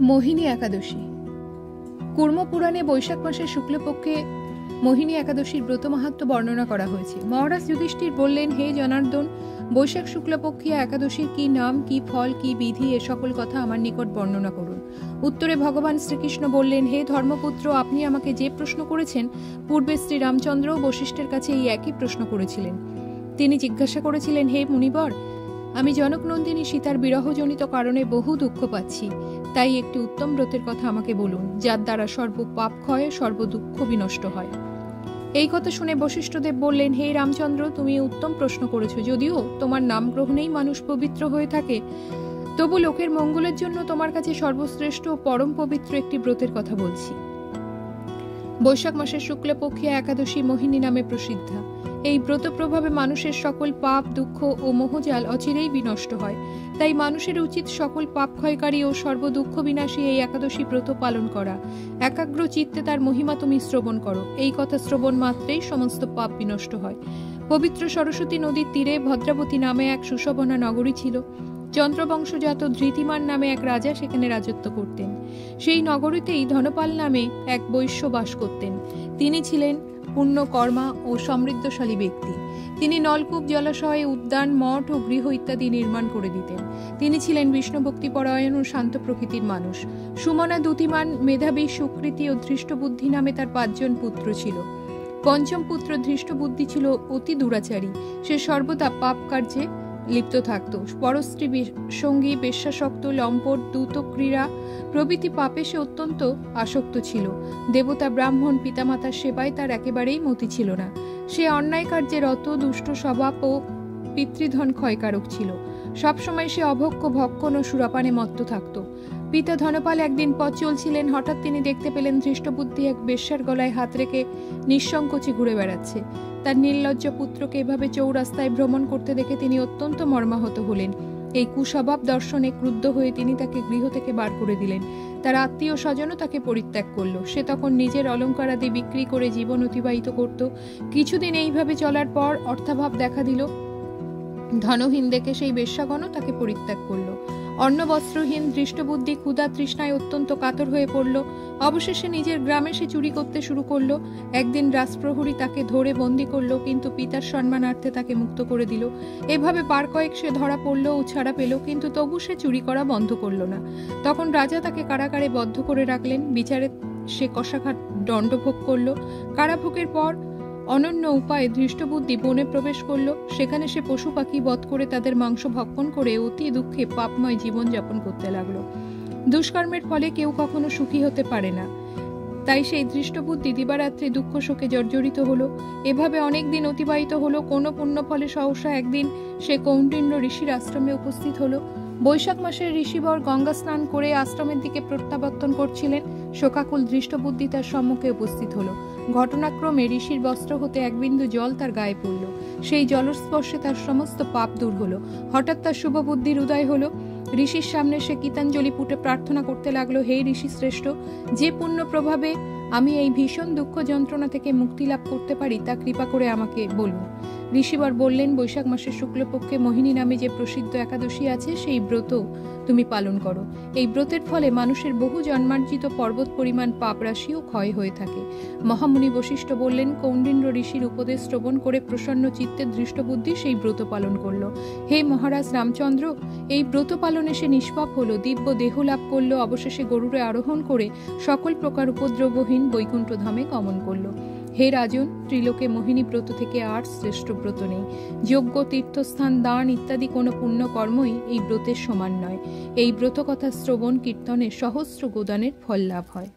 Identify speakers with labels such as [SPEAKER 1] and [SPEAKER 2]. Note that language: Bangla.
[SPEAKER 1] মোহিনী একাদশী। কুর্ম পুরাণে বৈশাখ মাসের শুক্লপক্ষে মোহিনী একাদশীর ব্রত মাহাত্ম্য বর্ণনা করা হয়েছে। মহারাজ যুধিষ্ঠির বললেন, হে জনার্দন, বৈশাখ শুক্লপক্ষিয়া একাদশীর কি নাম, কি ফল, কি বিধি, এ সকল কথা আমার নিকট বর্ণনা করুন। উত্তরে ভগবান শ্রীকৃষ্ণ বললেন, হে ধর্মপুত্র, আপনি আমাকে যে প্রশ্ন করেছেন, পূর্বে শ্রী রামচন্দ্র বশিষ্ঠের কাছে এই একই প্রশ্ন করেছিলেন। তিনি জিজ্ঞাসা করেছিলেন, হে মুনিবর, আমি জনকনন্দিনী সীতার বিরহজনিত কারণে বহু দুঃখ পাচ্ছি, তাই একটি উত্তম ব্রতের কথা আমাকে বলুন, যার দ্বারা সর্ব পাপ ক্ষয়, সর্ব দুঃখ বিনষ্ট হয়। এই কথা শুনে বশিষ্ঠদেব বললেন, হে রামচন্দ্র, তুমি উত্তম প্রশ্ন করেছো। যদিও তোমার নাম গ্রহণেই মানুষ পবিত্র হয়ে থাকে, তবু লোকের মঙ্গলের জন্য তোমার কাছে সর্বশ্রেষ্ঠ ও পরম পবিত্র একটি ব্রতের কথা বলছি। বৈশাখ মাসের শুক্লপক্ষিয়া একাদশী মোহিনী নামে প্রসিদ্ধা। এই ব্রত প্রভাবে মানুষের সকল পাপ, দুঃখ ও মোহজাল অচিরেই বিনষ্ট হয়। তাই মানুষের উচিত সকল পাপ ক্ষয়কারী ও সর্বদুঃখ বিনাশী এই একাদশী ব্রত পালন করা। একাগ্র চিত্তে তার মহিমা তুমি শ্রবণ করো। এই কথা শ্রবণ মাত্রেই সমস্ত পাপ বিনষ্ট হয়। পবিত্র সরস্বতী নদীর তীরে ভদ্রাবতী নামে এক সুশোভনা নগরী ছিল। চন্দ্রবংশজাত ধৃতিমান নামে এক রাজা সেখানে রাজত্ব করতেন। সেই নগরীতেই ধনপাল নামে এক বৈশ্য বাস করতেন। তিনি ছিলেন পুণ্যকর্মা ও সমৃদ্ধশালী ব্যক্তি। তিনি নলকূপ, জলাশয়, উদ্যান, মঠ ও গৃহ ইত্যাদি নির্মাণ করে দিতেন। তিনি ছিলেন বিষ্ণুভক্তিপরায়ণ ও শান্ত প্রকৃতির মানুষ। সুমনা, দ্যুতিমান, মেধাবী, সুকৃতি ও ধৃষ্টবুদ্ধি নামে তার 5 জন পুত্র ছিল। পঞ্চম পুত্র ধৃষ্টবুদ্ধি ছিল অতি দুরাচারী। সে সর্বদা পাপ কার্যে লিপ্ত থাকত। পরস্ত্রী সঙ্গী, বেশ্যাসক্ত, লম্পট, দ্রুত ক্রীড়া প্রভৃতি পাপে সে অত্যন্ত আসক্ত ছিল। দেবতা, ব্রাহ্মণ, পিতামাতার সেবায় তার একেবারেই মতি ছিল না। সে অন্যায় কার্যে রত, দুষ্ট স্বভাব ও পিতৃধন ক্ষয়কারক ছিল। সবসময় সে অভক্ষ, ভক্ষণ ও সুরাপানে মত্ত থাকত। পিতা ধনপাল একদিন পথ চলছিলেন। হঠাৎ তিনি দেখতে পেলেন ধৃষ্টবুদ্ধি এক বেশ্যার গলায় হাত রেখে নিঃসংকোচে ঘুরে বেড়াচ্ছে। তার নির্লজ্জ পুত্রকে এভাবে চৌরাস্তায় ভ্রমণ করতে দেখে তিনি অত্যন্ত মর্মাহত হলেন। এই কুস্বভাব দর্শনে ক্রুদ্ধ হয়ে তিনি তাকে গৃহ থেকে বার করে দিলেন। তার আত্মীয় স্বজনও তাকে পরিত্যাগ করল। সে তখন নিজের অলঙ্কারাদি বিক্রি করে জীবন অতিবাহিত করত। কিছুদিন এইভাবে চলার পর অর্থাভাব দেখা দিল। ধনহীন দেখে সেই বেশ্যাগণও তাকে পরিত্যাগ করল। অন্ন বস্ত্রহীন ধৃষ্টবুদ্ধি ক্ষুধা তৃষ্ণায় অত্যন্ত কাতর হয়ে পড়ল। অবশেষে নিজের গ্রামে সে চুরি করতে শুরু করলো। একদিন রাজপ্রহরী তাকে ধরে বন্দী করলো, কিন্তু পিতার সম্মানার্থে তাকে মুক্ত করে দিল। এভাবে বার কয়েক সে ধরা পড়লো ও ছাড়া পেল, কিন্তু তবু সে চুরি করা বন্ধ করল না। তখন রাজা তাকে কারাগারে বদ্ধ করে রাখলেন। বিচারে সে কষাঘাত দণ্ডভোগ করল। কারাভোগের পর অনন্য উপায়ে ধৃষ্টবুদ্ধি বনে প্রবেশ করল। সেখানে সে পশু পাখি বধ করে তাদের মাংস ভক্ষণ করে অতি দুঃখে পাপময় জীবন যাপন করতে লাগলো। দুষ্কর্মের ফলে কেউ কখনো সুখী হতে পারে না, তাই সেই ধৃষ্টবুদ্ধি দিবারাত্রি দুঃখ শোকে জর্জরিত হলো। এভাবে অনেক দিন অতিবাহিত হলো। কোনো পুণ্য ফলে সহসা একদিন সে কৌণ্ডিন্য ঋষির আশ্রমে উপস্থিত হলো। বৈশাখ মাসের ঋষিবর গঙ্গা স্নান করে আশ্রমের দিকে প্রত্যাবর্তন করছিলেন। শোকাকুল ধৃষ্টবুদ্ধি তার সম্মুখে উপস্থিত হলো। ঘটনাক্রমে ঋষির বস্ত্র হতে এক বিন্দু জল তার গায়ে পড়ল। সেই জলস্পর্শে তার সমস্ত পাপ দূর হলো। হঠাৎ তার শুভ বুদ্ধির উদয় হলো। ঋষির সামনে সে গীতাঞ্জলি পুটে প্রার্থনা করতে লাগলো, হে ঋষি শ্রেষ্ঠ, যে পুণ্য প্রভাবে আমি এই ভীষণ দুঃখ যন্ত্রণা থেকে মুক্তি লাভ করতে পারি তা কৃপা করে আমাকে বলুন। ঋষিবর বললেন, বৈশাখ মাসের শুক্লপক্ষে মোহিনী নামে যে প্রসিদ্ধ একাদশী আছে, সেই ব্রত তুমি পালন করো। এই ব্রতের ফলে মানুষের বহু জন্মার্জিত পর্বত পরিমাণ পাপ রাশিও ক্ষয় হয়ে থাকে। মহামুনি বশিষ্ঠ বললেন, কৌণ্ডিন্য ঋষির উপদেশ শ্রবণ করে প্রসন্ন চিত্তে ধৃষ্টবুদ্ধি সেই ব্রত পালন করল। হে মহারাজ রামচন্দ্র, এই ব্রত পালনে সে নিষ্পাপ হলো, দিব্য দেহ লাভ করল। অবশেষে গরুড়ে আরোহণ করে সকল প্রকার উপদ্রবহীন বৈকুণ্ঠ ধামে গমন করল। হে রাজন, ত্রিলোকে মোহিনী ব্রত থেকে আর শ্রেষ্ঠ ব্রত নেই। যজ্ঞ, তীর্থস্থান, দান ইত্যাদি কোনো পুণ্য কর্মই এই ব্রতের সমান নয়। এই ব্রত কথা শ্রবণ কীর্তনে সহস্র গোদানের ফল লাভ হয়।